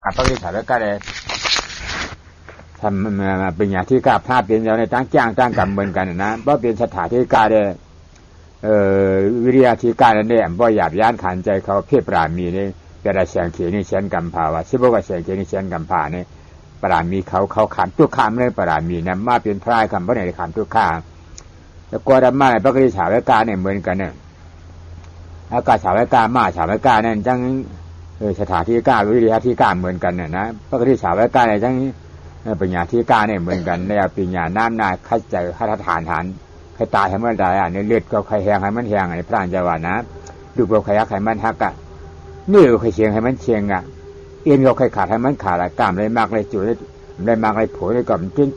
apa kita ada kareทำเป็นอย่างที่กล้าพลาดเป็นอย่างในตั้งจ้างตั้งกรรมเหมือนกันนะเพราะเป็นสถานที่กล้าได้วิริยะที่กล้านั่นเนี่ยบ่หยาบย่านขันใจเขาเพียบปรามีนี่เวลาเสียงเขียนี่เสียงกำภาวะสิบอกว่าเสียงเขียนี่เสียงกำภาเนี่ยปรามีเขาขามทุกขามเลยปรามีนะมาเป็นพรายคำว่าไหนขามทุกขามแล้วก็ธรรมะในพระกฤษฉาวกาเนี่ยเหมือนกันเนี่ยอากาศฉาวกามาฉาวกาเนี่ยจังสถานที่กล้าวิริยะที่กล้าเหมือนกันเนี่ยนะพระกฤษฉาวกาเนี่ยจังปัญญาที่กล้าเนี่ยเหมือนกันในปัญญาน้ำนาขัดใจขัดฐานใครตายให้มันตายในเลือดก็ใครแหงให้มันแหงในพระอัญญาวานะดูก็ใครยักให้มันหักอ่ะนี่ใครเชียงให้มันเชียงอ่ะเอ็นก็ใครขาดให้มันขาดกล้ามเลยมากเลยจุดเลยมากเลยโผล่เลยก่อนจน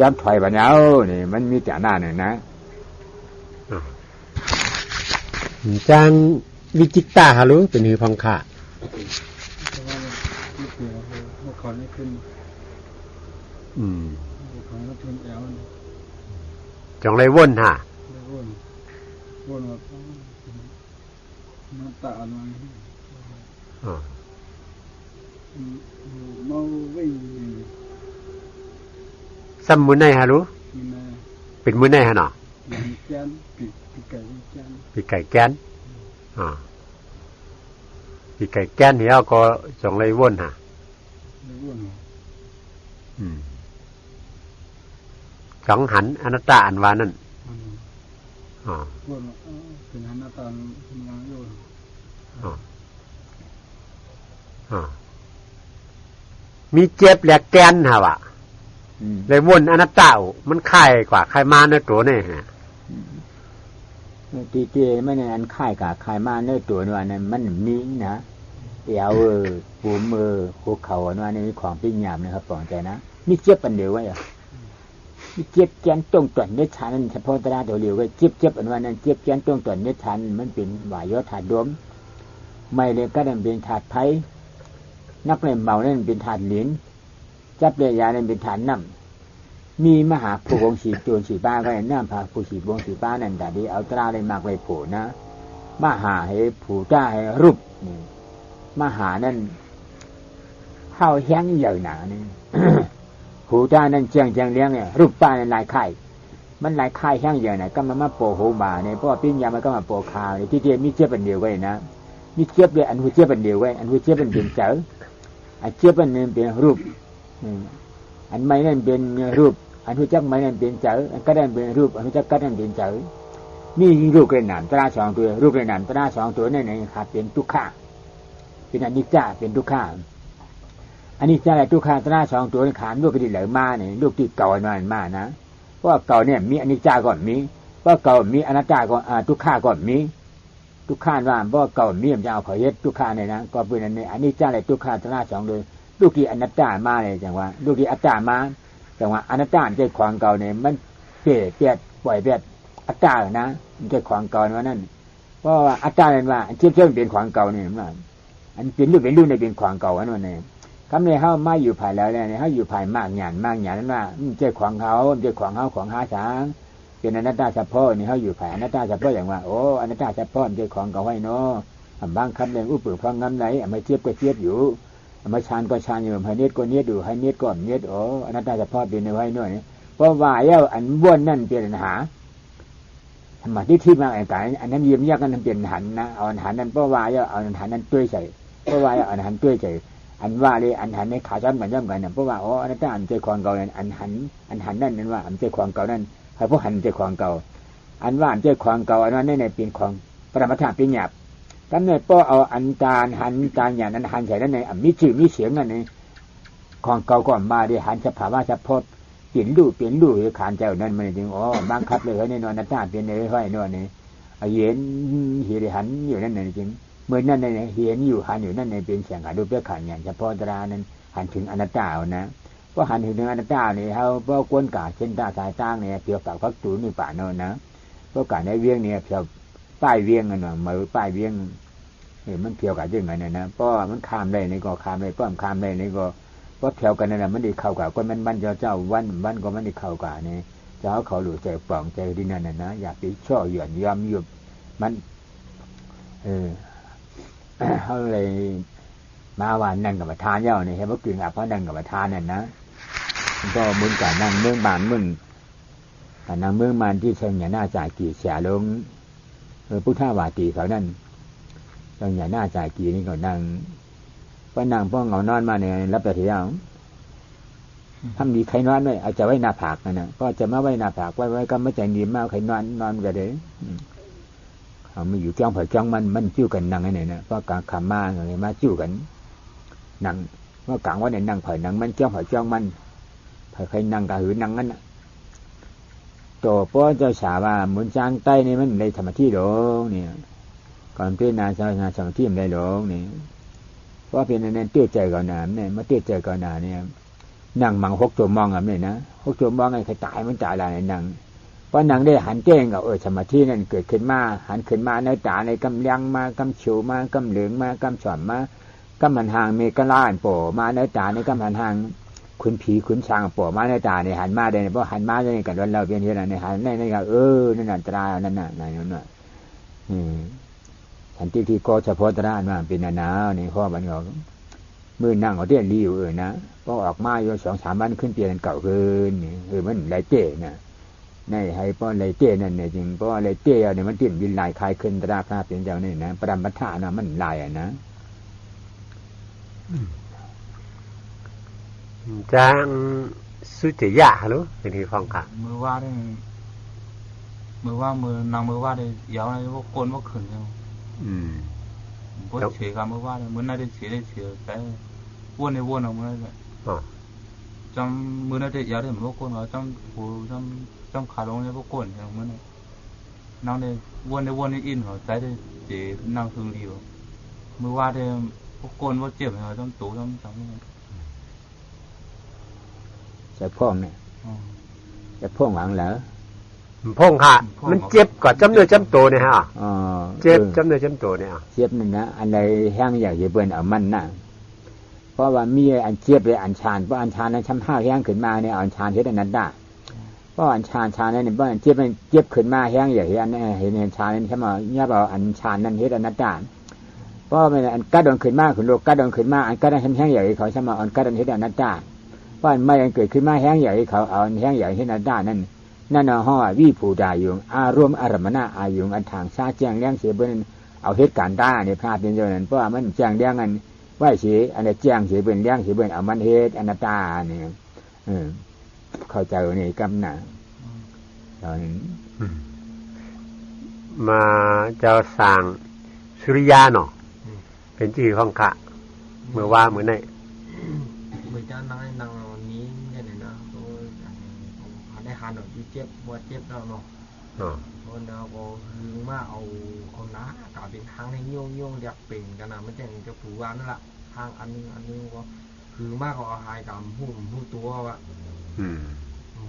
ย้ำถอยบัญญัตินี่มันมีแต่หน้าเนี่ยนะจางวิจิตตาฮะรู้เป็นหือพังค่ะจังไรว่นฮะว่นมาตาอะไรมาวิ่งซ้ำมือในฮะรู้เป็นมือในฮะเนาะปีไก่แก้นปีไก่แก้นเนี่ยก็จังไรว่นฮะสังหันอนัตตาอันวานั่นเป็นอนัตตายังอยู่มีเจ็บแหลกแกนฮะวะเลยวนอนัตตามันค่ายกว่าค่ายมาในตัวนี่ฮะตีเจไม่ในอันค่ายกับค่ายมาในตัวนี่ว่านั้นมันมีนะเดี๋ยวปูมือหัวเข่าว่านี่มีของปิ้งยามนะครับปลองใจนะมีเจ็บปันเดียวไว้มีเจ็บแกนตรงต่วนเนื้อชันเฉพาะตราตัวเดียวก็เจ็บอันว่านั้นเจ็บแกนตรงต่วนเนื้อชันมันเป็นวายถาดดมไม่เลยก็นั่นเป็นถาดไผ่นักเล่นเมานั่นเป็นถาดเหรียญจับเรียยานั่นเป็นถาดน้ำมีมหาผู้วงศีโจรสีป้าก็ได้น้ำพาผู้ศีวงศีป้านั่นแต่ดีเอาตราได้มากเลยผู้นะมหาให้ผู้จ้าให้รูปมหานั่นเข้าแห้งใหญ่หนานี่ผู้จ้านั่นเจียงเลี้ยงเนี่ยรูปป้าในลายไข่มันลายไข่แห้งใหญ่ไหนก็มาโปโหมาเนี่ยเพราะปิ้งยามันก็มาโปคาวที่เดียมีเจี๊ยบเป็นเดียวไว้นะมีเจี๊ยบเลยอันหัวเจี๊ยบเป็นเดียวไว้อันหัวเจี๊ยบเป็นเปลี่ยนเจ๋ออันเจี๊ยบเป็นเป็นรูปอันไม่นั่นเป็นรูปอันหัวจักไม่นั่นเป็นเจ๋ออันก็ได้เป็นรูปอันหัวจักก็ได้เป็นเจ๋อนี่รูปเรนนามตราสองตัวรูปเรนนามตราสองตัวนั่นเองขาดเป็นทุกข้าเป็นอนิจจาเป็นทุกข้าอันนี้จะอะไรทุกข้าตราสองตัวขานลูกกระดิ่งเหลือมาเนี่ยลูกที่เก่านานมานะเพราะเก่าเนี่ยมีอนิจจาก่อนมีเพราะเก่ามีอนัตตาก่อนทุกข้าก่อนมีทุกข้าว่าเพราะเก่ามีมันจะเอาขอเย็ดทุกข้าเนี่ยนะก็เป็นอันนี้อันนี้จะอะไรทุกข้าตราสองเลยลูกที่อนัตตามาเลยจังว่าลูกที่อัตตามาจังว่าอนัตตาใจของเก่าเนี่ยมันเปลี่ยนปล่อยเปลี่ยนอัตตานะมันใจของเก่าว่านั่นเพราะว่าอัตตาเนี่ยว่าเชื่อเป็นของเก่าเนี่ยมันอันเป็นรูปในเป็นของเก่าอันนั้นเนี่ยคำนี้เขามาอยู่ภายแล้วเนี่ยเขาอยู่ภายมากหยาดนั้นว่าใจของเขาใจของเขาของหาสางเป็นอนัตตาเฉพาะนี่เขาอยู่ภายอนัตตาเฉพาะอย่างว่าโอ้อนัตตาเฉพาะใจของเขาไว้เนาะบางคำเรื่องอุปเพราะงั้นไหนไม่เทียบก็เทียบอยู่ไม่ชานก็ชานอยู่ให้เน็ตก็เน็ตอยู่ให้เน็ตก็เน็ตโอ้อนัตตาเฉพาะเป็นไว้หน่อยเพราะว่าเอ้าอันบ้วนนั่นเป็นปัญหาธรรมะที่มาไอ้การอันนั้นยืมยากกันเป็นหันนะเอาหันนั้นเพราะว่าเอ้าเอาหันนั้นด้วยใจเพราะว่าเอาหันด้วยใจอันว่าเลยอันหันในขาซ้อนเหมือนเดิมกันนะเพราะว่าอ๋ออนัตตาอันใจความเก่านั่นอันหันนั่นว่าอันใจความเก่านั่นเขาพวกหันใจความเก่าอันว่าอันใจความเก่าอันว่าในเป็นของปรมัตถะเป็นหยาบกันเนี่ยป้อเอาอันตาหันตาหยาบนั้นหันใส่นั่นในมีชื่อมีเสียงนั่นในของเก่าก่อนมาดิหันสภาวะเฉพาะเปลี่ยนรูหรือขานใจนั่นมันจริงอ๋อบังคับเลยให้ในนอนอนัตตาเป็นเลยให้นอนนี่เห็นหันอยู่นั่นจริงเมื่อนั่นในเห็นอยู่หันอยู่นั่นในเป็นเสียงหาดูเพื่อขันอย่างเฉพาะตรานั้นหันถึงอนัตตานะเพราะหันถึงอนัตตาเนี่ยเขาเพราะกวนกาเช่นตาสายตั้งเนี่ยเกี่ยวกับพักตูนในป่าโน่นนะเพราะการในเวียงเนี่ยเกี่ยวป้ายเวียงกันหน่อยมือป้ายเวียงเนี่ยมันเกี่ยวกับยังไงเนี่ยนะเพราะมันข้ามได้ในก็ข้ามได้ป้อมข้ามได้ในก็เพราะแถวกันนั่นแหละมันได้เข้ากับคนมันเจ้าวันก็มันได้เข้ากับเนี่ยเจ้าเขาหลุดใจปล่องใจที่นั่นนะอยากไปช่อหย่อนยอมยุบมันเขาเลย มาว่านั่งกับประธานเย้าเนี่ยให้พวกกึ่งอ่ะเพราะนั่งกับประธานนั่นนะก็มึงกับนั่งเมืองบานมึงกับนั่งเมืองมันที่เชิงหน้าจ่ายกี่เสียลงพุทธวาตีเขานั่นเชิงหน้าจ่ายกี่นี่ก็นั่งเพราะนั่งพวกเงานอนมาเนี่ยรับแต่เที่ยวทำดีใครนอนไว้เอาจะไว้หน้าผากนะก็จะมาไว้หน้าผากไว้ก็ไม่ใจดีมากใครนอนกันเลยเขาไม่อยู่จ้องเผยจ้องมันจิ้วกันนั่งไอ้เนี่ยนะเพราะการขำมาอะไรมาจิ้วกันนั่งเมื่อกลางวันเนี่ยนั่งเผยนั่งมันจ้องเผยจ้องมันเผยใครนั่งกะหือนั่งนั่นตัวป้อเจ้าสาวว่าเหมือนจางใต้นี่มันในธรรมที่หลงเนี่ยก่อนเป็นนาชาวนาธรรมที่มันได้หลงเนี่ยเพราะเป็นนั่นเตี้ยใจก่อนนาเนี่ยมาเตี้ยใจก่อนนาเนี่ยนั่งมัง6 ชั่วโมงอ่ะเนี่ยนะ6 ชั่วโมงไงใครตายมันตายอะไรนั่งเพราะนั่งได้หันเจ้งกับธรรมที่นั่นเกิดขึ้นมาหันขึ้นมาในตาในกำลังมากำฉิวมากำเหลืองมากำฉ่ำมากำมันห่างมีกระล้านโผล่มาในตาในกำมันห่างคุณผีคุณช้างโผล่มาในตาในหันมาได้เพราะหันมาได้กันวันเราเพียงเท่านั้นในหันในก็นั่นอันตรายนั่นน่ะนั่นน่ะฉันที่ก็เฉพาะตราว่าเป็นหนาวนี่พ่อมันก็มือนั่งเอาเตี้ยรีอยู่นะก็ออกมาอยู่2-3 วันขึ้นเปลี่ยนเก่าขึ้นมันไรเต้น่ะในให้ป้อนไรเต้นั่นเนี่ยจริงเพราะไรเต้เนี่ยมันติ่มยินลายคลายขึ้นตราพระเป็นเจ้านี่นะปรมัตถานะมันลายอ่ะนะจางสุจยะหรือเป็นที่ฟังค่ะมือว่าได้มือว่ามือนางมือว่าได้ยาวในพวกก้นพวกขืนเนี่ยพวกเฉยกับมือว่าได้มือน่าได้เฉยแต่วนในวนเอามือได้จำมือน่าได้ยาวได้เหมือนพวกก้นเขาจำหูจำขาลงในพวกก้นอย่างมือเนี่ยนางได้วนในอินเขาใจได้เจนางพึงดีมือว่าได้พวกก้นพวกเจ็บเขาจำตูจำจะพ่องเนี่ยจะพ่องหวังเหรอพ่องค่ะมันเจ็บกว่าจำเนื้อจำโตเนี่ยฮะเจ็บจำเนื้อจำโตเนี่ยเจ็บนั่นนะอันใดแห้งใหญ่เบิ่นเอามันน่ะเพราะว่ามีอันเจ็บเลยอันชานเพราะอันชานนั้นช้ำห้าวแห้งขึ้นมาเนี่ยอันชานเฮ็ดอันนั้นได้เพราะอันชานนั้นเนี่ยเพราะอันเจ็บขึ้นมาแห้งใหญ่อันนี้เห็นชานนั้นใช่ไหมเนี่ยเอาอันชานนั้นเฮ็ดอันนั้นได้เพราะมันอันกัดโดนขึ้นมาขึ้นโลกกัดโดนขึ้นมาอันกัดนั้นแห้งใหญ่เขาใช่ไหมอันกัดนั้นเฮ็ดอันนั้นได้เพราะไม่เกิดขึ้นมาแห้งใหญ่เขาเอาแห้งใหญ่ให้นาด้านั่นห่อวิภูดายุงอารมณ์อารมณะอายุงอันทางชาแจ้งเลี้ยงเสียเบิ้นเอาเหตุการณ์ด้าเนี่ยพลาดเป็นเจ้านั้นเพราะว่ามันแจ้งเลี้ยงอันไหวเสียอันนี้แจ้งเสียเบิ้นเลี้ยงเสียเบิ้นเอามันเหตุอนัตตาเนี่ยเข้าใจนี่กำหนักตอนมาเจ้าสั่งสุริยาเนาะเป็นชื่อของข้าเมื่อว่าเมื่อไหนเมื่อเจ้านายนางนี้เนี่ยนะได้หันออกที่เจ็บปวดเจ็บแล้วเนาะคนเราก็ยืมมาเอาหน้ากาเป็นทางให้โยงเรียกเป็นกันนะมันจะผูกวันนั่นแหละทางอันนึงก็คือมากกว่าหายกับหูตัวว่า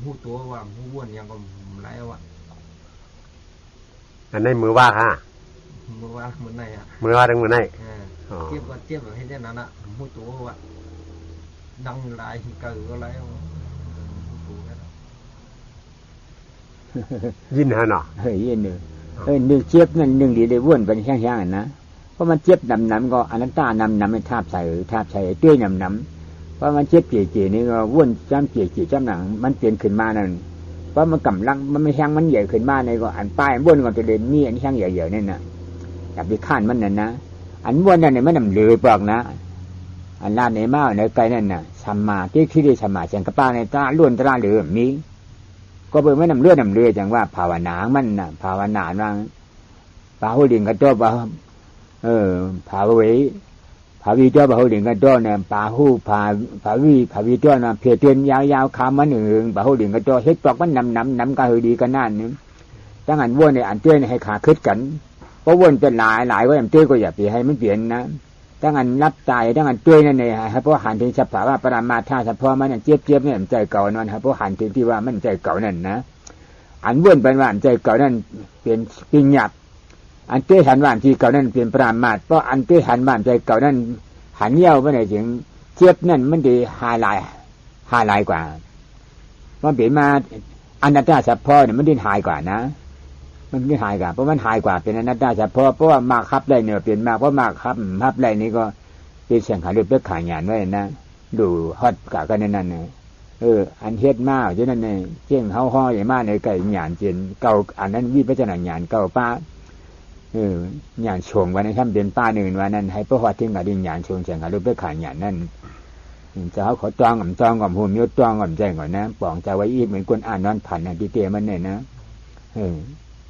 หูตัวว่าหูว้วนยังก็ไรวะอันนี้มือว่าค่ะมือว่าเหมือนไหนอ่ะมือว่าทั้งมือไหนเจ็บก็เจ็บแบบให้ได้นั้นอ่ะหูตัวว่าดังไรเกิดก็ไรยินฮะเนาะยินหนึ่งเจ็บนั่นหนึ่งดีได้ว้วนเป็นแห้งๆนะเพราะมันเจ็บน้ำก็อนันตานำไม่ทาบใส่เตี้ยน้ำเพราะมันเจ็บเจี๋ยนี่ก็ว้วนจ้ำเจี๋ยจ้ำหนังมันเปลี่ยนขึ้นมานั่นเพราะมันกำลังมันไม่แห้งมันใหญ่ขึ้นมาในก็อันป้ายว้วนก่อนจะเดินมีอันแห้งใหญ่ๆนั่นน่ะอย่าไปข้านมันนั่นนะอันว้วนนั่นเนี่ยมันเลยปลอกนะอันลาในมาในไกลนั่นน่ะสัมมาที่ได้สัมมาเสียงกระป้าในตาล้วนตาเหลือมีก็เบิ่งไม่นำเลือดจังว่าภาวนามันน่ะภาวนาว่าภาหุลิงกันตัวภาวเวภาวีตัวภาหุลิงกันตัวเนี่ยภาหูภาวีตัวน่ะเพเตียนยาวๆคามันหนึ่งภาหุลิงกันตัวเฮ็ดปอกมันนำก็คือดีกันนั่นนึงจังอันวนเนี่ยอันเตี้ยให้ขาคึดกันเพราะวนเป็นหลายว่าอันเตี้ยก็อย่าไปให้มันเปลี่ยนนะจังอันรับตายจังอันเตี้ยนั่นเนี่ยให้เพราะหันถึงสภาวะปรามาธาเฉพาะมันเจี๊ยบเนี่ยใจเก่านั่นครับเพราะหันถึงที่ว่ามันใจเก่านั่นนะอันวนเป็นว่าใจเก่านั่นเป็นปิญญาอันเตี้ยหันว่าที่เก่านั่นเป็นปรามาธเพราะอันเตี้ยหันว่าใจเก่านั่นหันเยี่ยวไปไหนถึงเจี๊ยบนั่นมันดีหายลายกว่ามันเปลี่ยนมาอนัตตาเฉพาะเนี่ยมันดิ้นหายกว่านะมันไม่หายกว่าเพราะมันหายกว่าเป็นอนัตตาเฉพาะเพราะว่ามากครับได้เนี่ยเปลี่ยนมากเพราะมากครับได้นี่ก็เป เป็นเสียงขาด้วยเพื่อขายหยานไว้นะดูฮอดกะกันนั่นเนี่ยอันเฮ็ดมาอยู่นั่นเนี่ยเจียงเฮาฮ้อใหญ่มาในไก่หยานเจนเก่าอันนั้นวิปัสสนาหยานเก่าป้าหยานชงวันนั้นทำเป็นป้าหนึ่งวันนั้นให้พระฮอดถึงกับดินหยานชงเสียงขาด้วยเพื่อขายหยานนั่นจะเขาขอจ้องกับจ้องกับหูมิ้วจ้องกับใจก่อนนะปองจะไว้อีเหมือนคนอ่านนอนผันนะที่เตี้ยมันเนี่ยนะ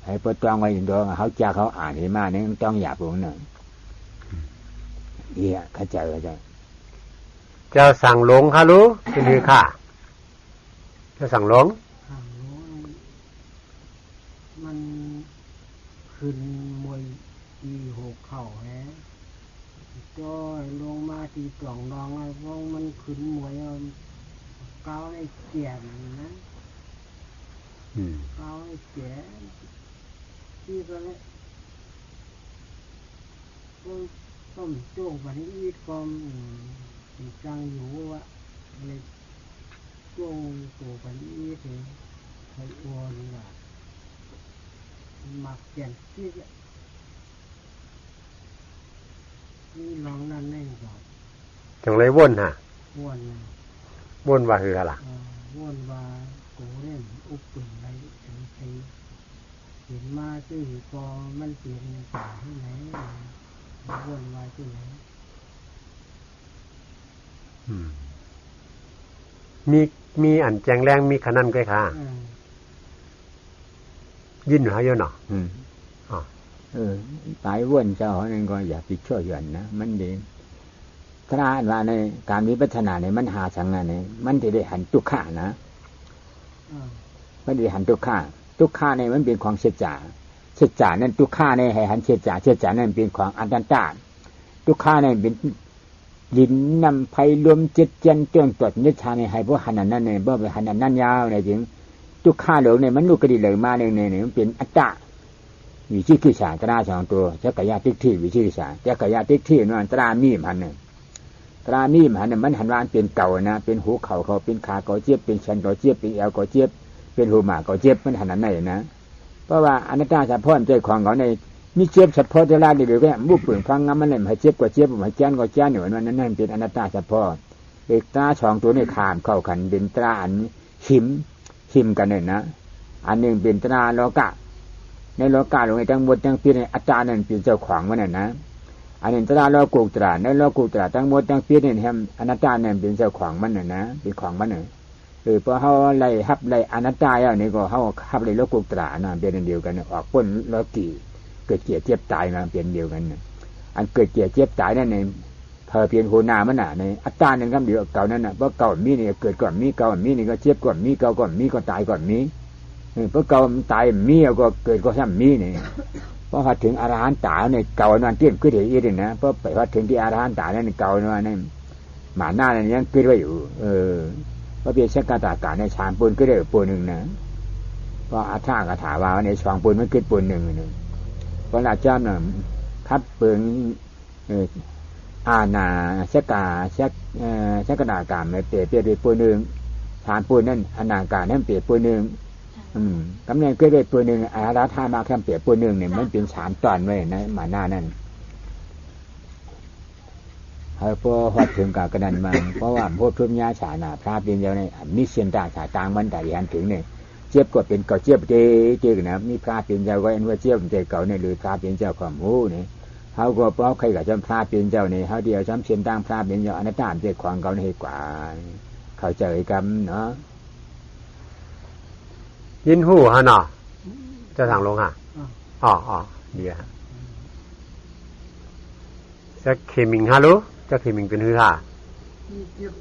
ให้พอจ้องไว้ดองเขาจะเขาอ่านให้มาเนี่ยจ้องหยาบลงหนึ่งเอี่ยเข้าใจเจ้าสั่งหลงค่ะรู้เป็นคือค่ะเจ้าสั่งหลงมันขึ้นมวยอีหกเข่าแฮะจ้อยลงมาตีปล่องดองไอ้พวกมันขึ้นมวยเก้าในเกียนนะเก้าในเกียนที่ก็เลยต้มโจ้งวันนี้อีกกอมจังอยู่วะเลยโจ้งตัววันนี้ถึงไทยอวนว่ะหมักเกียนที่นี่ลองนั่นแน่ก่อนจังเลยว่นฮะว่นว่าคืออะไรว่นว่าโกเล่นอุปปืนอะไรถึงใช้เห็นมาชื่อพอมันเปลี่ยนป่าที่ไหนว่นว่าที่ไหนมีอันแจงแรงมีขนาดก็ค่ะยินหรอเยอะเนาะตายว่นเจ้านั่นก็อย่าไปช่วยหย่อนนะมันดีถ้าว่าในการวิปัสสนาเนี่ยมันหาสังงานเนี่ยมันจะได้หันทุกข์นะมันได้หันทุกข์เนี่ยมันเป็นของเสียจ่านั่นทุกข์เนี่ยให้หันเสียจ่านั่นเป็นของอนัตตาทุกข์เนี่ยเป็นดินนำไผ่รวมจิตเจนเตือนตรวจนิชาในให้พวกหันนั่นเนี่ยบ่ไปหันนั่นยาวเนี่ยจริงทุกข์เหล่าเนี่ยมันลูกกระดิ่งเลยมาเนี่ยมันเป็นอัตตาวิจิกิจฉาตราสองตัวจักรยาติกที่วิจิกิจฉาจักรยาติกที่นั่นตรามีมหันเนี่ยตรามีมหันเนี่ยมันหันวานเป็นเก่านะเป็นหูเข่าเขาเป็นขาเก่าเจี๊ยบเป็นชันเก่าเจี๊ยบเป็นเอวเก่าเจี๊ยบเป็นหูหมาเก่าเจี๊ยบมันหันนั่นไหนนะเพราะว่าอนัตตาสัพพอนใจของเขาในมีเจี๊ยบสัพพอจะลาดีหรือแค่มุกปืนฟังงามันเลยให้เจี๊ยบกว่าเจี๊ยบให้แจ้นกว่าแจ้นอยู่นั่นเป็นอนัตตาสัพพอเอกตราสองตัวนี่ขามเข้าขันเป็นตราอันหิมกันเนี่ยนะอันหนึ่งเป็นตราโลกะในโลกาลงในทั้งหมดทั้งปีในอัตตานั่นเป็นเจ้าของมันน่ะนะอันนี้ตราโลกุตระในโลกุตระทั้งหมดทั้งปีนี่แฮมอนัตตานั่นเป็นเจ้าของมันน่ะนะเป็นของมันน่ะพอเฮาไล่ฮับไล่อนัตตาแล้วนี่ก็เฮาฮับไล่โลกุตระน่ะเป็นอันเดียวกันออกพ้นโลกีเกิดเกียรติเจ็บตายมาเป็นเดียวกันอันเกิดเกียรติเจ็บตายนั่นในเธอเพียงโหนามันน่ะในอัตตานั่นคำเดียวเก่านั่นน่ะเพราะเก่ามีนี่เกิดก่อนมีเก่ามีนี่ก็เจ็บก่อนมีเก่าก่อนมีก็ตายก่อนมีเพราะเก่าตายมีก็เกิดก็ซ้ำมีนี่เพราะพอถึงอรหันต์ตาเนี่ยเก่านั่นเตี้ยนขึ้นเอียดนะเพราะไปพอถึงที่อรหันต์ตานั่นเก่านั่นหมาหน้านั่นยังขึ้นไว้อยู่เพราะเพียงชักกาตากาในชานปูนก็ได้ปูนหนึ่งนะเพราะอาท่ากระถาว่าในช่องปูนมันขึ้นปูนหนึ่งเพราะอาจารย์น่ะคัดเปิงอาณาชักกาชักกระดากามเปรียบเป็นปูนหนึ่งชานปูนนั่นอนาการนั่นเปรียบปูนหนึ่งกำเนิดก็ได้ปูนหนึ่งอาราธามาแค่เปรียบปูนหนึ่งเนี่ยมันเป็นสามตอนไว้นะหมาหน้านั่นพอหอดถึงกับกระนันมันเพราะว่าพวกทุ่มยาฉาหนาพระเป็นเจ้าเนี่ยมิเซียนตาฉาตางมันแต่ยันถึงเนี่ยเจี๊ยบก็เป็นเก่าเจี๊ยบเจ๊กนะมีพระเป็นเจ้าก็เอ็นว่าเจี๊ยบใจเก่าเนี่ยหรือพระเป็นเจ้าของหูเนี่ยเขาก็เพราะใครกับจำพระเป็นเจ้าเนี่ยเขาเดียวจำเชียนตางพระเป็นเจ้าอนัตตาใจของเขาเนี่ยกว่าเข้าใจกันเนาะยินหูฮะเนาะจะสั่งลงฮะอ๋อดีฮะจะเคมิงฮะรู้จะเคมิงเป็นหือฮะยึด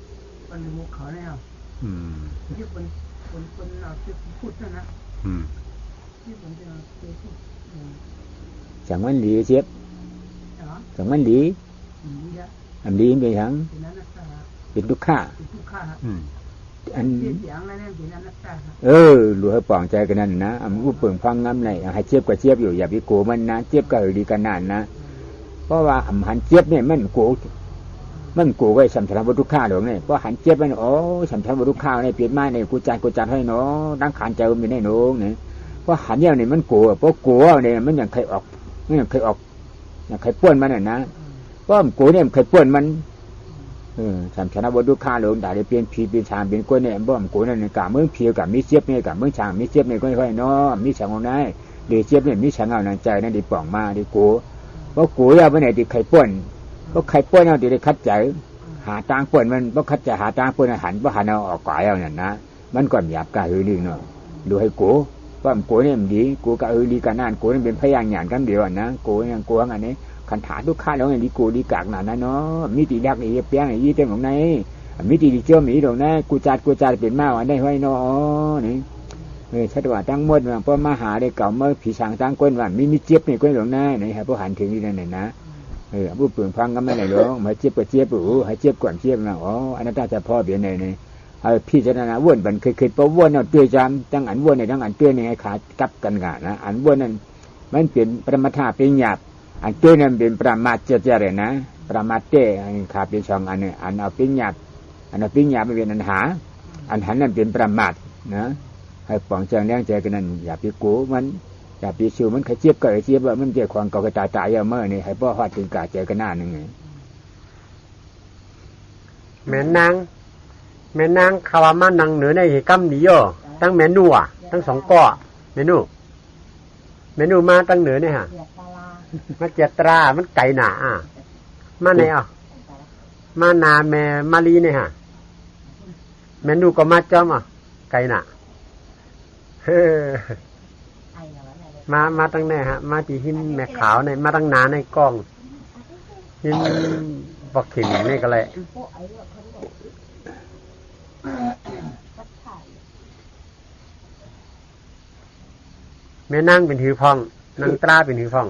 เป็นมุขเขาแล้วยึดเป็นเอายึดพูดนะยึดเป็นจะพูดchẳng vấn lý xếp chẳng vấn lý làm lý về thắngเป็นทุกข์อันรู้ให้ปลองใจกันนั่นนะอันผู้เปิ่งฟังน้ำไหนให้เจี๊ยบกับเจี๊ยบอยู่อย่าไปโกมันนะเจี๊ยบก็ดีกันนานนะเพราะว่าหันเจี๊ยบเนี่ยมันโกไว้สัมผัสวัตถุข้าหลวงเนี่ยเพราะหันเจี๊ยบมันสัมผัสวัตถุข้าเนี่ยเปลี่ยนมาเนี่ยกูจัดให้เนาะดังขานใจมันได้หนูเนี่ยเพราะหันเนี่ยมันโกเพราะโกเนี่ยมันอย่างใครออกอย่างใครป้วนมันน่ะนะเพราะโกเนี่ยใครป้วนมัน ฉันชนะบดุข้าลงด่าได้เปลี่ยนผีเป็นชางเป็นก้นเนี่ยบ่มกูนั่นกะเมืองเพียวกับมิเสียบเนี่ยกับเมืองชางมิเสียบเนี่ยค่อยๆเนาะมิฉังเอาไหนเดี๋ยวเสียบเนี่ยมิฉังเอานั่นใจนั่นดีป่องมาดีกูเพราะกูเอาไปไหนดีไข่ป่นเพราะไข่ป่นเอาดีได้คัดใจหาตางป่นมันเพราะคัดใจหาตางป่นหันเพราะหันเอาออกก่อยเอานั่นนะมันก่อนหยาบกะหือลิงเนาะดูให้กูว่ากูเนี่ยมันดีกูกะหือลีกันนั่นกูนี่เป็นพยางหยานกันเดียวนะกูเนี่ยกูอันนี้ขันถาทุกข้าแล้วไงดีกูดีกากหนานะเนาะมิติดักไอ้เปียงไอ้ยี่เต็มของไหนมิติดีเจ้าหมีตรงนั้นกูจัดเป็นมาวันได้ห้อยเนาะนี่ชัดว่าตั้งหมดว่าเพราะมาหาได้เก่าเมื่อผีช้างตั้งก้นว่ามีเจี๊ยบนี่ก้นตรงนั้นนี่ครับพวกหันถึงนี่นั่นนะผู้เปลืองฟังก็ไม่ได้หรอกมาเจี๊ยบก็เจี๊ยบให้เจี๊ยบก่อนเจี๊ยบนะอ๋ออันนั้นถ้าจะพ่อเบียนนี่พี่เจารณาวนบันเคยเพราะวนเอาเตี้ยจำตั้งอันวนในตั้งอันเตี้ยนี่ให้ขากับกันกันนะอันวนนั้นมันเป็นปรมาธาเป็นหยาบอันตัวนั้นเป็นประมาทเจริญนะประมาทเตอันขาเป็นช่องอันนี้อันเอาปิ้งหยาบอันเอาปิ้งหยาบไม่เป็นอันหาอันหันนั้นเป็นประมาทนะให้ปองเจิงแรงใจกันนั่นอย่าไปกูมันอย่าไปชิวมันขยี้บก็ขยี้บว่ามันเจอความเก่าตายเยอะเมื่อนี่ให้พ่อฮอดถึงกาเจอกันหน้าหนึ่งแม่นางขาวามานังเหนือในกำหนีย่อตั้งแม่นูอ่ะตั้งสองก้อเมนูมาตั้งเหนือเนี่ยฮะมาเจตรามันไก่หนามาไหนมานาแม่มาลีเนี่ยฮะแม่นูก็มาจอมไก่หนามาตั้งแน่ฮะมาที่หินแม่ขาวในมาตั้งนาในกล้องหินบอกขิงนี่ก็เลยแม่นั่งเป็นหือพองนั่งตราเป็นหือพอง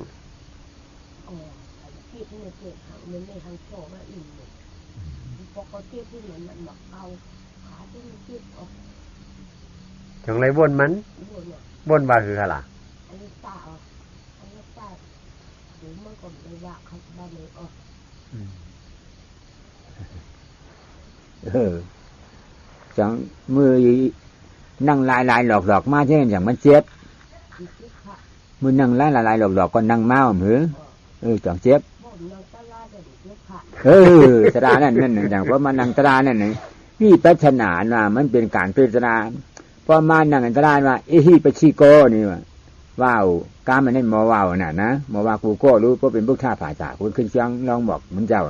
จังไรวนมันวนว่าคืออะไรจังมือนั่งลายหลอกมาใช่ไหมอย่างมันเจ็บมือนั่งลายหลอกก็นั่งเมาเหมือจังเจ็บตรานั่นอย่างเพราะมันนั่งตรานั่นนี่ปัจนาว่ามันเป็นการพิจารณาพอมานั่งตราว่าฮิปชิโกนี่ว้าวการมันได้มอว้าวน่ะนะมอว่ากูโก้รู้เพราะเป็นพวกท่าผ่าจากคุณขึ้นเชียงลองบอกเหมือนเจ้า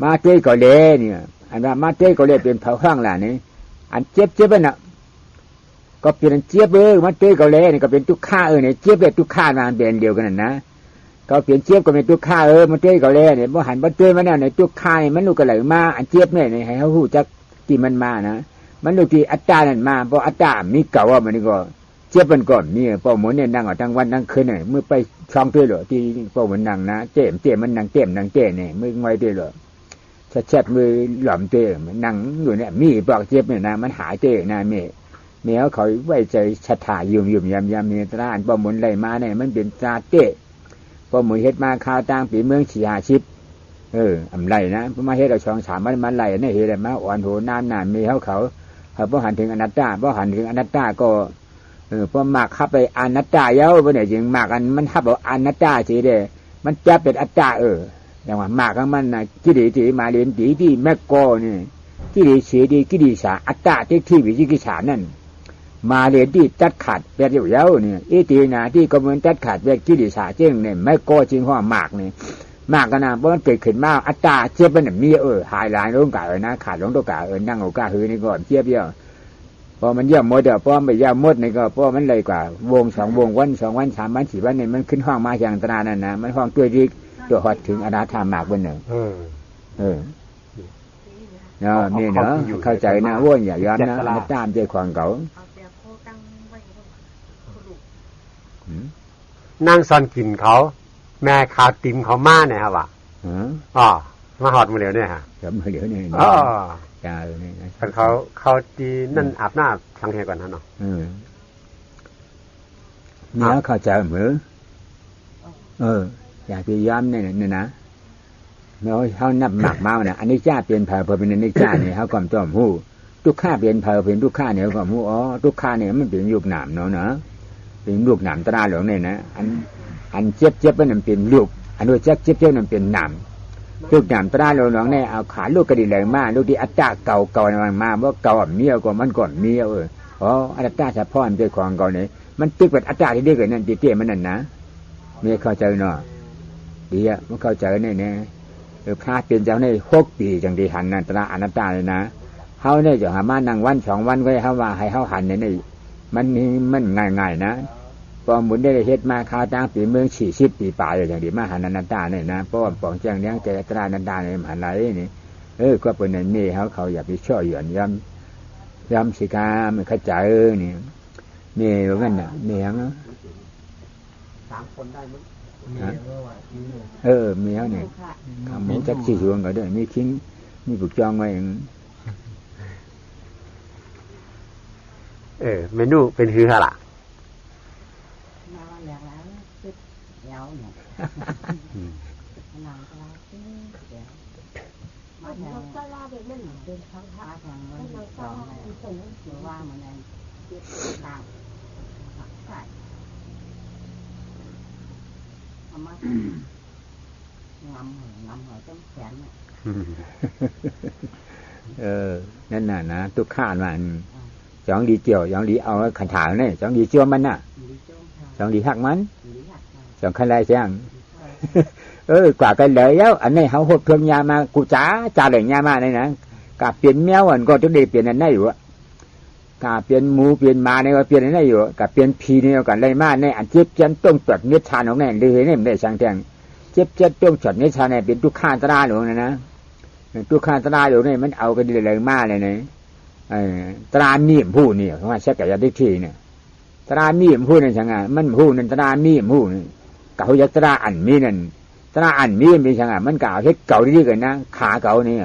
มาเต้ก็เล่เนี่ยอันว่ามาเต้ก็เล่เป็นเผาข้างล่ะนี่อันเจ็บน่ะก็เป็นเจี๊ยบมาเต้ก็เล่นี่ก็เป็นทุกข้าเนี่ยเจี๊ยบเลยทุกข้ามาเป็นเดียวกันนะก็เปลี่ยนเจี๊ยบก็เป็นทุกข้ามาเต้ก็เล่เนี่ยบ่หันบ่เต้มาเนี่ยทุกข้านี่มันลูกก็ไหลมาอันเจี๊ยบเนี่ยให้เขาฮู้จักที่มันมานะมันลูกที่อัตตานั่นมาเพราะอัตตามีเก่าว่ามันนี่ก็เจี๊ยบมันก่อนนี่พอหมุนเนี่ยนั่งทั้งวันทั้งคืนเนี่ยมือไปช่องด้วยเหรอที่พอมันนั่งนะเต็มมันนั่งเต็มเนี่ยมือง่อยด้วยเหรอชัดมือหล่อมเต้มันนั่งอยู่เนี่ยมีปลอกเจี๊ยบเนี่ยนะมันหายเต้นะเมียเขาไว้ใจชัดถ่ายยุ่มยำมีตราอันพอหมุนไหลมาเนี่ยมันเป็นตราเต้พอหมุนเฮ็ดมาข่าวต่างปีเมืองฉีหาชิปอำไรนะพอมาเฮ็ดเราช่องสามมันไหลเนี่ยเฮ็ดมาอ่อนโหนานมีเขาพอหันถึงอนัตตาพอหันถึงอนัตตาก็พอมากขับไปอนัตตาเย้าไปเนี่ยจึงมากอันมันขับเอาอนัตตาสิเด้มันจะเป็นอัตตาอย่างว่ามากของมันนะกิเลสมาเรียนดีที่แม่กอนี่กิเลสเสียดีกิเลสอัตตาที่วิจิกิจฉานั่นมาเรียนที่จัดขาดแบบเย้าเนี่ยตีนาที่กำเนิดจัดขาดแบบกิเลสเจ้งเนี่ยแม่กอจริงว่ามากเนี่ยมากกันนะเพราะมันเกิดขึ้นมาอัตตาเจี๊ยบมันมีหายหลายลงกานะขาดลงตัวกานั่งเอากาหือนี่ก่อนเจี๊ยบเยอะพอมันเยี่ยมหมดพอไม่เยี่ยมหมดนี่ก็พอมันเลยกว่าวง2 วงวัน2 วัน3 วัน4 วันเนี่ยมันขึ้นห้องมาอย่างตรานั่นนะมันห้องตัวดีตัวหอดถึงอนาถามากบนหนึ่งเนาะนี่เนาะเข้าใจนะว่นอย่าย้อนนะมาตามใจความเก่านั่งซอนกินเขาแม่ขาวติ่มเขามาเนี่ยครับว่ะมาหอดมือเหลียวเนี่ยฮะมือเหลียวเนี่ยจ้าเนี่ยเขาดีนั่นอาบน้ำสังเกตก่อนนะเนาะเนี่ยเข้าใจเหมืออยากจะย้ำเนี่ยนะเนาะเขานับหมักเมาเนี่ยอันนี้จ้าเปลี่ยนเผาเพื่อเป็นอันนี้จ้าเนี่ยเขาก่อนต้มหูทุกข้าเปลี่ยนเผาเป็นทุกข้าเนี่ยเขาก่อนหูทุกข้าเนี่ยมันเป็นลูกหนามเนาะเป็นลูกหนามตราหลวงเนี่ยนะอันเจ็บมันเป็นลูกอันนู้นเจ็บมันเป็นหนาม ลูกหนามตราหลวงเนี่ยเอาขาลูกกระดิ่งแรงมากลูกที่อัตตาเก่ามาว่าเก่าเมียก็มันก่อนเมียอ๋ออัตตาเฉพาะมันเป็นของเก่าเนี่ยมันตึกเป็นอัตตาที่ได้เกิดนั่นเตี้ยมันนั่นนะเมียเข้าใจเนาะดีอ่ะมันเข้าใจเนี่ยพระเป็นเจ้าใน6 ปีจังดีหันนั่นตราอนัตตาเลยนะเขาเนี่ยจะหามานั่งวัน2 วันก็ให้เขาว่าให้เขาหันเนี่ยมันง่ายๆนะพอหมุนได้เฮ็ดมาข้าวตั้งปีเมือง40 ปีป่าอย่างดีมาหันอนัตตาเนี่ยนะเพราะว่าปองแจ้งเลี้ยงแต่ตราอนัตตาเนี่ยหันไหลนี่ก็เป็นอย่างนี้เขาอยากไปช่วยหย่อนย้ำสิกาไม่เข้าใจนี่นี่ว่างั้นน่ะเมียง3 คนได้มั้งเมียเนี่ยคำนี้จัก4 ช่วงก็ได้มีคิงมีบุกจองไว้เมนูเป็นคือฮะล่ะnó có la về mình bên sau thả thằng nó có từng qua mà này tiếp làm phải mà ngầm ở trong chén này นั่นน่ะนะตุกข้านมันสองดีเจียวสองดีเอาขันถางนี่สองดีเจียวมันน่ะสองดีหักมันสองขันไรเสียงกว่ากันเลยแล้วอันนี้เขาหดเพิ่มยามากูจ่าเลยยามาเลยนะกาเปลี่ยนแมวอันก็จะได้เปลี่ยนอันนั้นอยู่กาเปลี่ยนหมูเปลี่ยนมาเนี่ยก็เปลี่ยนอันนั้นอยู่กาเปลี่ยนผีเนี่ยกันเลยมาเนี่ยอันเจ็บจันต้องจดเนื้อชาของแน่เลยเนี่ยไม่ได้ช่างแทงเจ็บจันต้องจดเนื้อชาเนี่ยเป็นทุกข้าตราหลวงนะทุกข้าตราหลวงเนี่ยมันเอากันเลยมาเลยเนี่ยตรามีมผู้เนี่ยเขาว่าเช็คกับยาดิทีเนี่ยตรามีมผู้เนี่ยช่างอ่ะมันผู้นั่นตรามีมผู้นี่เก่ายักตราอันมีนั่นตราอันมีเป็นช่างอ่ะมันเก่าเฮ็ดเก่าดีๆกันนะขาเก่านี่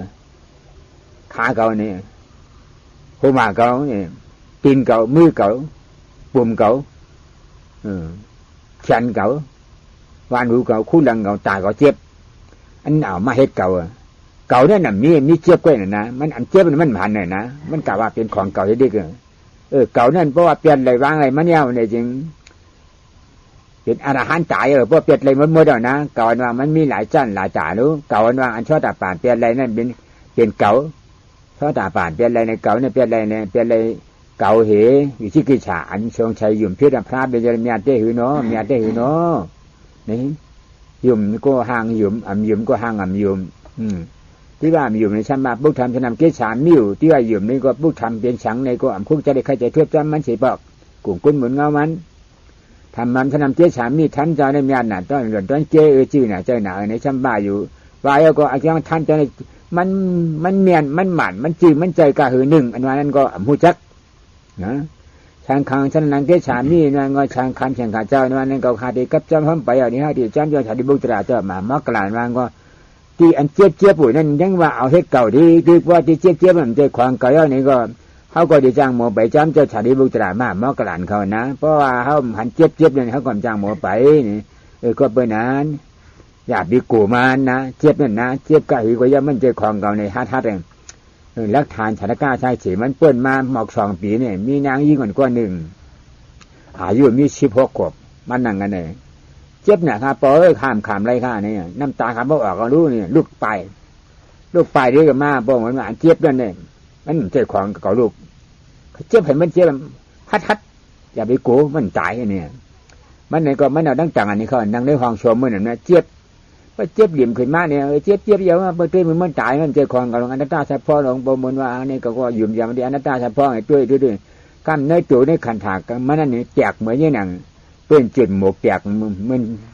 หัวมาเก่านี่ตีนเก่ามือเก่าปุ่มเก่าแขนเก่าวานหูเก่าคู่หลังเก่าตาเก่าเจ็บอันเอามาเฮ็ดเก่านั่นน่ะมีเจ็บกว่านั่นนะมันอันเจ็บมันหันน่ะนะมันกะว่าเป็นของเก่าดีๆกันเก่านั่นเพราะว่าเปลี่ยนอะไรวางอะไรมันเนี่ยเนี่ยจริงเป็นอรหันต์ตายเพราะเปลี่ยนอะไรมันหมดแล้วนะเก่าว่ามันมีหลายชั้นหลายจ่ารู้เก่าว่าอันชอบตาป่านเปลี่ยนอะไรนั่นเป็นเก่าชอบตาป่านเปลี่ยนอะไรในเก่าเนี่ยเปลี่ยนอะไรเนี่ยเปลี่ยนอะไรเก่าเหอยู่ที่กิจฉาอันทรงชัยยุ่มพิษพระเป็นเมียเต้หือเนาะนี่ยุ่มก็ห่างยุ่มยุ่มก็ห่างยุ่มที่ว่ายุ่มในชั้นมาบุกธรรมจะนำกิจฉามิวที่ว่ายุ่มนี่ก็บุกธรรมเป็นฉังในก็คุกจะได้ใครจะเทียบจำมันเสียบอกกลุ่มกุ้นเหมือนเงามันทำมันจะนำเจ้าฉามีท่านเจ้าในเมียนน่ะต้นเจ้จื้อน่ะเจ้าหน่ะในชั้นบ่าอยู่ว่าแล้วก็อาจารย์ท่านเจ้าในมันเมียนมันหมั่นมันจื้อมันใจกะหือหนึ่งอันนั้นก็หูจักนะช่างคังฉันนังเกฉามีนั่นก็ช่างคันช่างขาเจ้านั่นก็ขาดีกับจำห้องไปอย่างนี้ฮะที่จำเจ้าชาดิบุตราเจ้ามามอกลานว่าก็ที่อันเจี๊ยบปุ๋ยนั่นยังว่าเอาเฮ็ดเก่าดีคือว่าที่เจี๊ยบมันใจความเก่านี่ก็เขาก็ได้จ้างหมอไปจำเจ้าชาดิบุตรามามอกลานเขานะเพราะว่าเขาหันเจี๊ยบเนี่ยเขาก็จ้างหมอไปนี่ก็เป็นนั้นอย่าบิกูมันนะเจี๊ยบนั่นนะเจี๊ยบก็หือก็ยังมันใจความเก่าในฮัทเองลักฐานฉันกล้าใช้เฉมันเปิ้นมาหมอก2 ปีเนี่ยมีนางยิ่งกว่า1อายุมี16 ขวบมันนั่งกันเนี่ยเจ็บเนี่ยครับข้ามไรข้าเนี่ยน้ำตาข้ามบ่ออกก็รู้เนี่ยลูกไปเดี๋ยวก็มาบอกเหมือนว่าเจ็บนั่นเนี่ยมันใจของเก่าลูกเจ็บเห็นมันเจ็บฮัดอย่าไปโกมันตายเนี่ยมันเนี่ยก็มันเอาดังจังอันนี้เขานั่งในห้องชมมือนั่นนะเจ็บก็เจ็บเหลี่ยมขึ้นมาเนี่ยเจ็บเยอะมากเพื่อนมันตายมันใจคลองกับอนัตตาเฉพาะหลวงปู่มนว่าอันนี้ก็ยุ่มยามดีอนัตตาเฉพาะไอ้ด้วยกล้ามเนื้อตัวในขันถากมันนั่นนี่แจกเหมือนยี่หนังเป็นจุดหมกแจก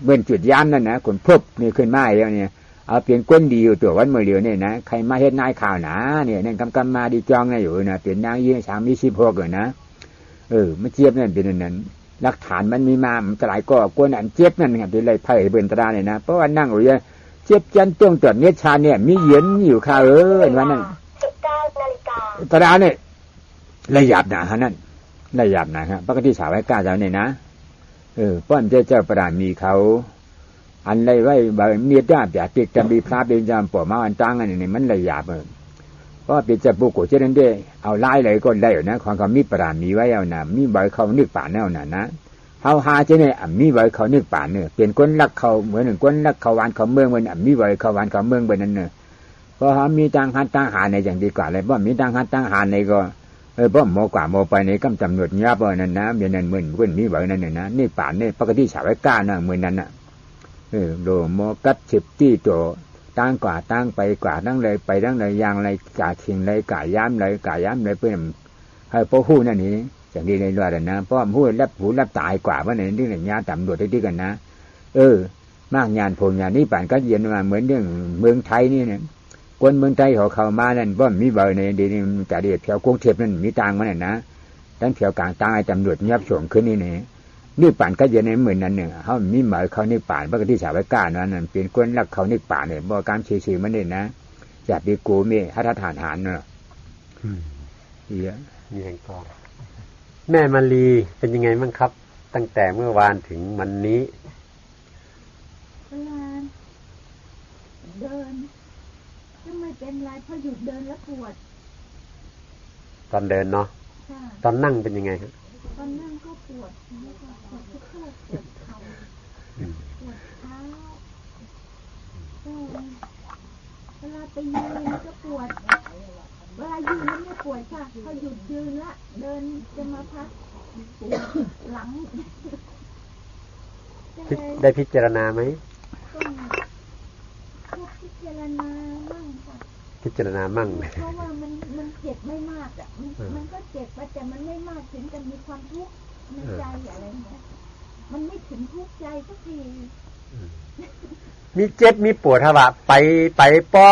มันจุดย้ำนั่นนะคนพบนี่ขึ้นมาแล้วเนี่ยเอาเปลี่ยนก้นดีอยู่ตัววันเมื่อเดียวเนี่ยนะใครมาเฮ็ดนายข่าวหนาเนี่ยนั่นกำมาดีจองนะอยู่นะเปลี่ยนนางยี่สามี16เลยนะมันเจี๊ยบนั่นเป็นนั้นหลักฐานมันมีมามันหลายก็ก้นอันเจี๊ยบนั่นครับเป็นไรไผ่เบิ่นตราเนี่ยนะเพราะว่านั่งอยู่เจ็บจันจ้วงจดเนชาเนี่ยมีเหย็นอยู่ข้าวันนั้น19 นาฬิกาตราเนี่ยละหยาบหนาฮะนั่นละหยาบหนาครับปกติสาวไว้กล้าเจ้าเนี่ยนะป้อนเจ้าประดามีเขาอันไรไว้บ่เมียด้าแบบติดจำบีพระเป็นจำปอมาอันตั้งอันนี้มันละหยาบเพราะเป็นจะปุกโกเจริญได้เอาไล่เลยก็ได้อยู่นะความเขามีประดามีไว้เอานะมีใบเขานึกป่าแนวน่ะนะ เฮาหาจะเนี่ยมีไว้เขานึกป่านเนี่ยเป็นคนรักเขาเหมือนคนรักเขาหวานเขาเมืองมันมีไว้เขาหวานเขาเมืองเบนนั้นเนี่ยพอเฮามีตังหันตังหาในอย่างดีกว่าเลยบ่มีตังหันตังหาในก็บ่หมอกว่าหมอไปในกำจำนวนยับนั่นนะเมียนั้นเหมือนคนมีไว้นั่นน่ะนะนี่ป่านนี่ปกติชาวไว้ก้านะเหมือนนั้นน่ะโลโมกัดฉิบตี้โตตั้งกว่าตั้งไปกว่าตั้งเลยไปตั้งเลยอย่างไรกาทิ้งเลยกาย้ำเลยกาย้ำเลยเพื่อนให้พ่อฮู้นั่นนี่อย่างนี้ในรอดนะเพราะฮู้รับหูรับตายกว่าว่าในเรื่องญาตำรวจที่กันนะมากงานผลงานนี้ป่านก็เย็นมาเหมือนเรื่องเมืองไทยนี่เนี่ยคนเมืองไทยเขาเข้ามานั่นว่ามีเบอร์ในดีนี่แต่เดียดแถวกรุงเทพนั่นมีตังมันนะตั้งแถวกลางตังไอ้ตำรวจยับส่งขึ้นนี่เนี่ยนี่ป่านก็เย็นในเหมือนนั้นเนี่ยเขามีหมายเขานี่ป่านปกติชาวไว้ก้านั่นเป็นคนรักเขานี่ป่านเนี่ยบ่การชื่อมันนี่นะจากดีกูมีฮัทฐานหารเนาะเยอะมีแห่งกองแม่มาลีเป็นยังไงบ้างครับตั้งแต่เมื่อวานถึงวันนี้เดินก็ไม่เป็นไรพอหยุดเดินแล้วปวดตอนเดินเนาะตอนนั่งเป็นยังไงครับตอนนั่งก็ปวดปวดสะโพกปวดเข่าปวดเท้าเวลาไปยืนก็ปวดเวลายืนไม่ปวดค่ะพอหยุดยืนละเดินจะมาพักหลังได้พิจารณาไหมพิจารณามั่งค่ะพิจารณามั่งเพราะว่ามันเจ็บไม่มากอ่ะมันก็เจ็บแต่มันไม่มากถึงจะมีความทุกข์ในใจอะไรเงี้ยมันไม่ถึงทุกข์ใจสักทีมีเจ็บมีปวดฮะวะไปปอ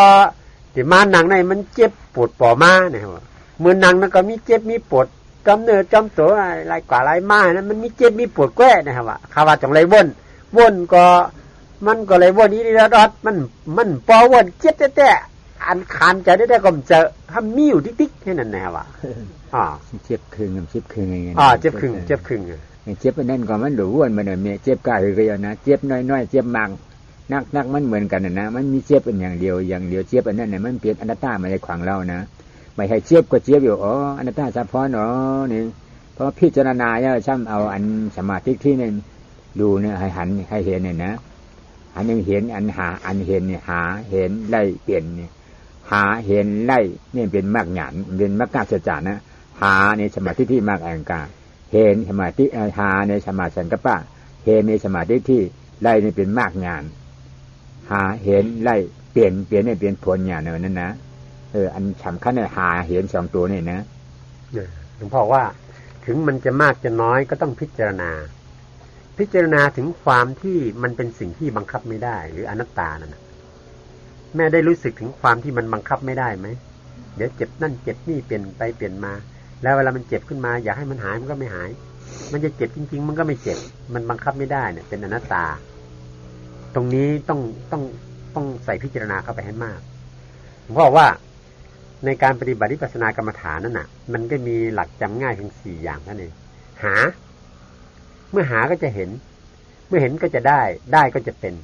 ที่มาหนังในมันเจ็บปวดปอมาเนี่ยฮะเมื่อหนังนั้นก็มีเจ็บมีปวดกำเนิดจำตัวอะไรกว่าอะไรมานั้นมันมีเจ็บมีปวดแก้นะฮะวะคาว่าจังไรวนก็มันก็เลยวนนี้แล้วรอดมันปอวนเจ็บแต่อันคานใจได้ก็มันจะทำมีอยู่ติ๊กๆแค่นั้นนะฮะวะเจ็บครึ่งเจ็บครึ่งไงเจ็บครึ่งเจ็บนั่นก็มันหลวนมันเนี่ยเจ็บกายคือกันนะเจ็บน้อยๆเจ็บมังนักมันเหมือนกันนะมันมีเจ็บเป็นอย่างเดียวเจ็บอันนั้นเนี่ยมันเปลี่ยนอนัตตามาในขวางเรานะไม่ให้เจ็บก็เจ็บอยู่อนัตตาเฉพาะนี่เพราะพิจารณาเนี่ยช่ำเอาอันสมาธิที่นี่ดูเนี่ยให้หันให้เห็นเนี่ยนะอันยังเห็นอันหาอันเห็นเนี่ยหาเห็นไล่เปลี่ยนเนี่ยหาเห็นไล่นี่เป็นมรรคญาณเป็นมรรคกาสัจจานะหาในสมาธิที่มรรคอังกาเห็นสมาธิหาในสมาสังกัปปะเห็นในสมาธิที่ไล่นี่เป็นมรรคญาณหาเห็นไล่เปลี่ยนเนี่ยเป็นผลญาณนั่นนะอันสำคัญเนี่ยหาเห็น2ตัวนี่นะหลวงพ่อว่าถึงมันจะมากจะน้อยก็ต้องพิจารณาถึงความที่มันเป็นสิ่งที่บังคับไม่ได้หรืออนัตตานั่นนะแม่ได้รู้สึกถึงความที่มันบังคับไม่ได้ไหมเดี๋ยวเจ็บนั่นเจ็บนี่เปลี่ยนไปเปลี่ยนมาแล้วเวลามันเจ็บขึ้นมาอยากให้มันหายมันก็ไม่หายมันจะเจ็บจริงๆมันก็ไม่เจ็บมันบังคับไม่ได้เนี่ยเป็นอนัตตาตรงนี้ต้องใส่พิจารณาเข้าไปให้มากเพราะว่าในการปฏิบัติวิปัสสนากรรมฐานนั่นน่ะมันก็มีหลักจำง่ายเพียง4อย่างนั่นเองหาเมื่อหาก็จะเห็นเมื่อเห็นก็จะได้ก็จะเป็น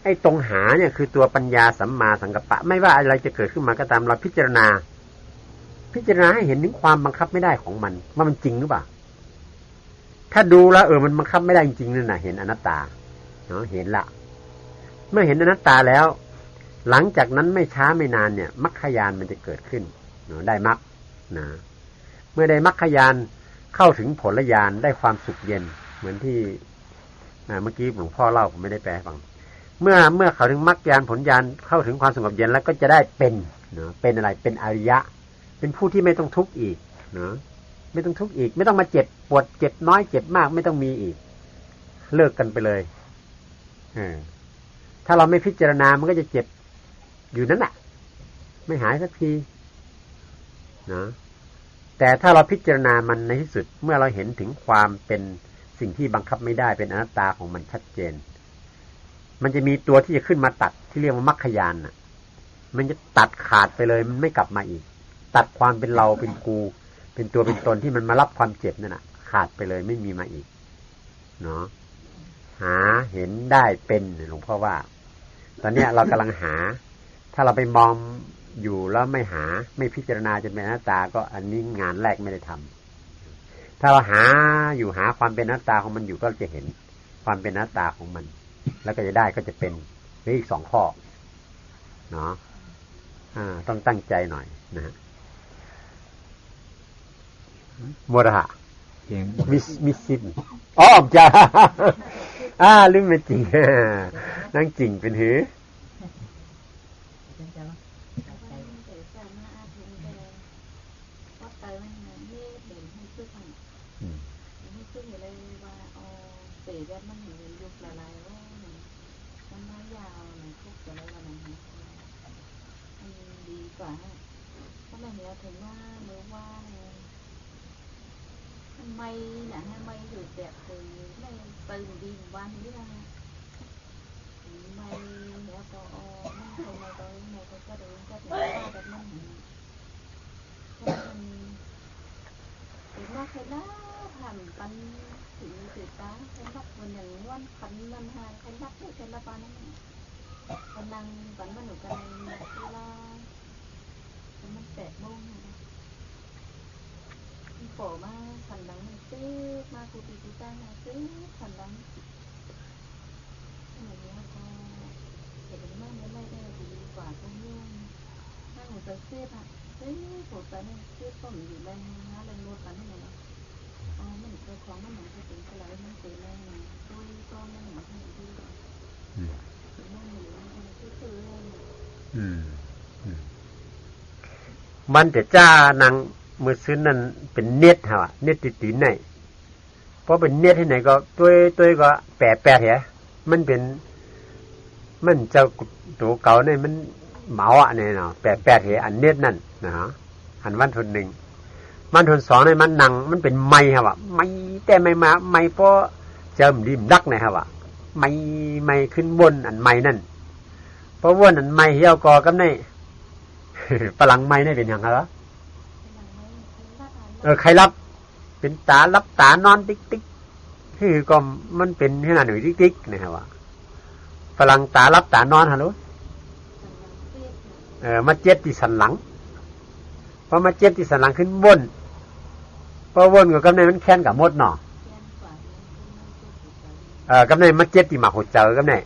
ไอ้ตรงหาเนี่ยคือตัวปัญญาสัมมาสังกัปปะไม่ว่าอะไรจะเกิดขึ้นมาก็ตามเราพิจารณาให้เห็นถึงความบังคับไม่ได้ของมันว่ามันจริงหรือเปล่าถ้าดูแล้วมันบังคับไม่ได้จริงๆนั่นน่ะเห็นอนัตตาเนาะเห็นละเมื่อเห็นอนัตตาแล้วหลังจากนั้นไม่ช้าไม่นานเนี่ยมรรคญาณมันจะเกิดขึ้นเนาะได้มรรคนะเมื่อได้มรรคญาณเข้าถึงผลญาณได้ความสุขเย็นเหมือนที่เมื่อกี้หลวงพ่อเล่าผมไม่ได้แปลให้ฟังเมื่อเขาถึงมรรคญาณผลญาณเข้าถึงความสงบเย็นแล้วก็จะได้เป็นเนาะเป็นอะไรเป็นอริยะเป็นผู้ที่ไม่ต้องทุกข์อีกเนาะไม่ต้องทุกข์อีกไม่ต้องมาเจ็บปวดเจ็บน้อยเจ็บมากไม่ต้องมีอีกเลิกกันไปเลยถ้าเราไม่พิจารณามันก็จะเจ็บอยู่นั่นแหละไม่หายสักทีนะแต่ถ้าเราพิจารณามันในที่สุดเมื่อเราเห็นถึงความเป็นสิ่งที่บังคับไม่ได้เป็นอนัตตาของมันชัดเจนมันจะมีตัวที่จะขึ้นมาตัดที่เรียกว่ามรรคญาณน่ะมันจะตัดขาดไปเลยมันไม่กลับมาอีกตัดความเป็นเราเป็นกูเป็นตัวเป็นตนที่มันมารับความเจ็บนั่นน่ะขาดไปเลยไม่มีมาอีกเนาะหาเห็นได้เป็นหลวงพ่อว่าตอนนี้เรากำลังหาถ้าเราไปมองอยู่แล้วไม่หาไม่พิจารณาจนเป็นอนัตตาก็อันนี้งานแรกไม่ได้ทำ ถ้าเราหาความเป็นอนัตตาของมันอยู่ก็จะเห็นความเป็นอนัตตาของมันแล้วก็จะได้ก็จะเป็นหรืออีก2ข้อเนาะต้องตั้งใจหน่อยนะฮะโมระหะมิสินจ้าลืมไม่จริงนั่งจริงเป็นหือไม่นะฮะไม่ถือแบบคือไม่ตื่นดีวันนี้นะไม่แล้วก็ไม่เคยมาตอนนี้ก็จะเดินก็จะว่าแบบนั้นก็มันเป็นว่าใครนะผ่านปันถึงติดตาใครนับวันอย่างวันปันวันหาใครนับได้ใครนับปันนั้นวันนั่งปันมันหนูกันในเวลามัน8 โมงโผล่มาขันดังมันซื้อมากูตีกูตั้งมาซื้อขันดังอย่างนี้ก็เห็นมันไม่ได้ดีกว่าตรงนี้ถ้าหนูไปซื้อผักซื้อผลไปเนี่ยซื้อต้มอยู่แรงนะแรงนวดกันนี่ไงมันเคยของมันเหมือนจะเป็นอะไรมันเป็นแรงด้วยก็มันเหมือนที่ดีมันเหมือนซื้อมันจะจ้านางมือซื้อนั่นเป็นเน็ตฮะเน็ตติดๆไหนเพราะเป็นเน็ตที่ไหนก็ตัวก็แปะเหรอมันเป็นมันเจ้าตัวเก่าเนี่ยมันเหมาเนี่ยเนาะแปะเหรออันเน็ตนั่นนะฮะอันวันทน1วันทน2เนี่ยมันหนังมันเป็นไม้ฮะวะไม้แต่ไม่มาไม้เพราะเจิมดิมดักเนี่ยฮะวะไม้ขึ้นบนอันไม้นั่นเพราะวนอันไม้เหี่ยวกอกับนี่ฝรั่งไม้นี่เป็นอย่างไรใครรับเป็นตารับตานอนติ๊กติ๊กคือก็มันเป็นขนาดหนึ่งติ๊กติ๊กนะครับว่าฝรั่งตารับตานอนฮะลูกมาเจ็บที่สันหลังพอมาเจ็บที่สันหลังขึ้นบนพอวนกับกำเนิดมันแค้นกับมดเนาะกำเนิดมาเจ็บที่หมากหัวใจกำเนิด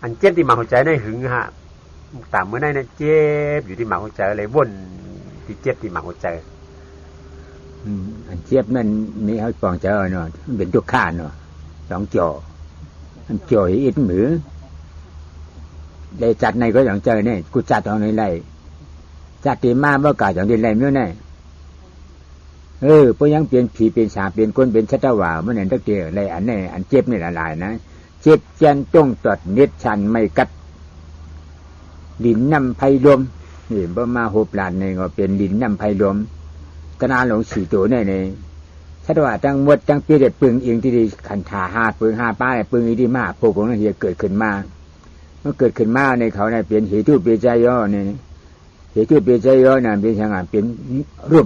อันเจ็บที่หมากหัวใจได้หึงฮะตามเมื่อไหร่เนี่ยเจ็บอยู่ที่หมากหัวใจเลยวนที่เจ็บที่หมากหัวใจอันเจี๊ยบนั่นมีเขาปองเจอเนาะมันเป็นตัวข้านเนาะ2 จ่อมันจ่อยอิดมือได้จัดในก็อย่างเจอเนี่ยกูจัดตรงนี้ไรจัดตีมาเมื่อกาอย่างดีไรไม่แน่พวกยังเปลี่ยนผีเปลี่ยนฉาเปลี่ยนก้นเป็นชัตวาเมื่อไหร่ตะเกียอะไรอันนี้อันเจ็บนี่ละลายนะเจ็บแจนจ้องตอดเน็ดชันไม่กัดดินน้ำไผ่ลมนี่บ่มาหุบหลานนี่ก็เป็นดินน้ำไผ่ลมตนาหลง4 ตัวเนี่ยชัตวาตั้งหมดตั้งเปียดปึงเองที่ดีขันธา5 ปึง5 ป้ายปึงอีดีมาพวกของนั่นเกิดขึ้นมาเมื่อเกิดขึ้นมาในเขาเนี่ยเปลี่ยนเหตุเปลี่ยนใจย่อเนี่ยเหตุเปลี่ยนใจย่อน่ะเป็นช่างงานเป็นรู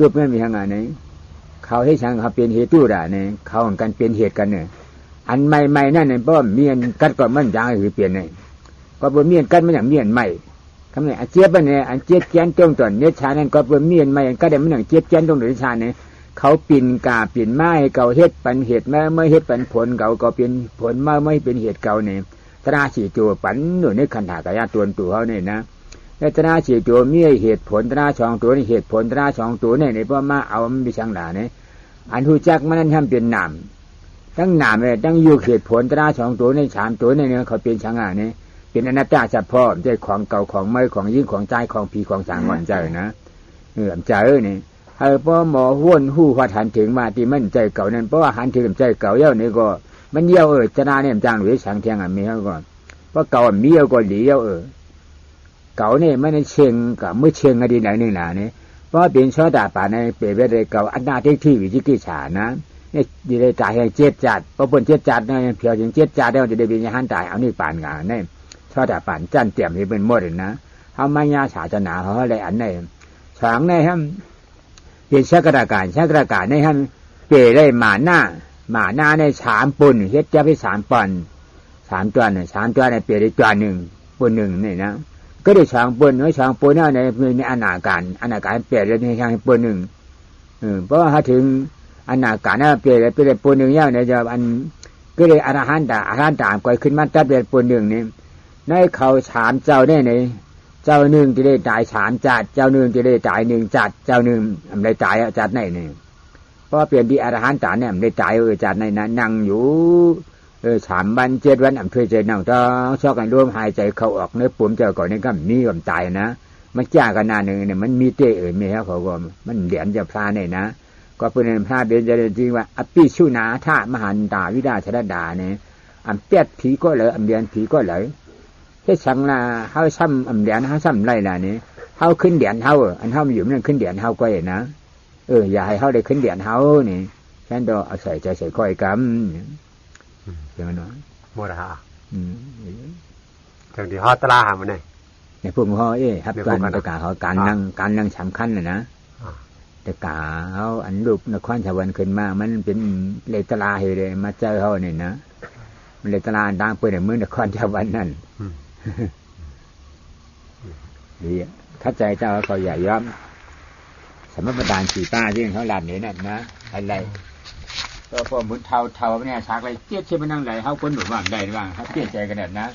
ปไม่มีช่างงานไหนเขาให้ช่างเขาเป็นเหตุด่าเนี่ยเขาของกันเป็นเหตุกันเนี่ยอันใหม่ๆนั่นเนี่ยเพราะเมียนกัดก่อนมันจางคือเปลี่ยนเนี่ยก็บ่เมียนกัดมันอย่างเมียนใหม่คำนี้อันเจี๊ยบเนี่ยอันเจี๊ยบแกนจ้องต่อเนื้อชานั่นก็บ่เมียนใหม่ก็ได้มันอย่างเจี๊ยบแกนจ้องเนื้อชาเนี่ยเขาปิ่นกาปิ่นไม้เก่าเฮ็ดปันเหตุเมื่อเฮ็ดปันผลเก่าก็เป็นผลเมื่อไม่เป็นเหตุเก่าเนี่ยตรา4 ตัวปันหนูในขันธากายะตัวเขาเนี่ยนะแล้วตรา4 ตัวมีเหตุผลตรา2 ตัวนี่เหตุผลตรา2 ตัวเนี่ยเพราะมาเอามันไปช่างด่าเนี่ยอันหูจักมันนั้นทำเป็นนามทั้งนามเลยทั้งอยู่เหตุผลตรา2 ตัวใน3 ตัวเนี่ยเขาเป็นช่างงานเนี่ยเป็นอนัตตาเฉพาะใจของเก่าของใหม่ของยิ่งของใจของผีของสางก่อนใจนะใจนี่เพราะหมอห้วนหู้หัดหันถึงมาที่มันใจเก่านั้นเพราะว่าหันถึงใจเก่าเย้านี่ก็มันเยี่ยวชนะเนี่ยจางหรือช่างเทียงมีเขาก่อนเพราะเก่ามีเยี่ยวก็หลีเยี่ยวเก่าเนี่ยไม่ได้เชิงกับมือเชิงอดีตไหนหนึ่งหนาเนี่ยเพราะเป็นชอดาป่าในเปรย์ได้เก่าอันนาที่วิจิกิจฉานะเนี่ยดีได้ตายให้7 จัดเพราะบน7 จัดเนี่ยเพียวถึง7 จัดแล้วจะได้เป็นยาหันตายเอานี่ป่านงานเนี่ยชอดาป่านจันเตี่ยมนี่เป็นหมดนะเขาไม่ยาศาสนาเขาอะไรอันเนี่ยฉางเนี่ยฮะเป็นชักราการเนี่ยฮะเปรย์ได้หมาหน้าใน3 ปุ่นเฮ็ดจะไป3 ปอน3 ตัวเนี่ย3 ตัวเนี่ยเปรย์ได้ตัว1 ปุ่น 1นี่นะก็ได้3 ปุ่นช้างปุ่นในอนาการเปรย์ได้ให้ช้างปุ่น 1 เพราะว่าถ้าถึงอันหนาการน่ะเปลี่ยนไปเลยปูนหนึ่งอย่างเนี่ยจะอันก็เลยอรหันตามก่อยขึ้นมาตัดเป็นปูนหนึ่งนี่ในเขาถามเจ้าได้ไหนเจ้าหนึ่งจะได้ตายถามจัดเจ้าหนึ่งจะได้ตายหนึ่งจัดเจ้าหนึ่งไม่ได้ตายจัดไหนนี่เพราะเปลี่ยนที่อรหันตาเนี่ยไม่ได้ตายจัดไหนนะนั่งอยู่3 วัน 7 วันเคยเจอนั่งต้องชอบกันร่วมหายใจเข้าออกเนื้อปุ่มเจอก่อนนี่ก็มีความตายนะมันจ้ากันนานหนึ่งเนี่ยมันมีเตะมีครับเขาก็มันเหรียญจะพลาเนี่ยนะก็เป็นพระเบญจจริงว่าอภิชุนาธามหันตาวิดาชรดาเนี่ยอันเปียดผีก็เลยอันเดียนผีก็เลยเฮ็ดชังละเฮาซ้ำอันเดียนเฮาซ้ำไรล่ะนี่เฮาขึ้นเดียนเฮาอันเฮาอยู่นั่นขึ้นเดียนเฮาก็เห็นนะอย่าให้เฮาได้ขึ้นเดียนเฮานี่ฉันต้องเอาใส่ใจใส่ก้อยกำอย่างนั้นเนาะหมดฮะจังที่ฮอตลาหามันในพวกเขาครับการประกาศเขาการนั่งสำคัญเลยนะแต่กาเขาอันลูกนครชวันขึ้นมามันเป็นเลตลาเหเลยมาเจอเขาเนี่ยนะมันเลตลาดังเปิดในเมืองนครชวันนั่นดีเข้าใจเจ้าเขาใหญ่ย้อมสมบัติดานสีป้าที่เขาหลานเนี่ยนั่นนะอะไรก็พอมุนเทาเนี่ยชักอะไรเจี๊ยบเชื่อมันนั่งไหลเขาคนหนุนว่างได้ว่างเขาเปลี่ยนใจกันแบบนะ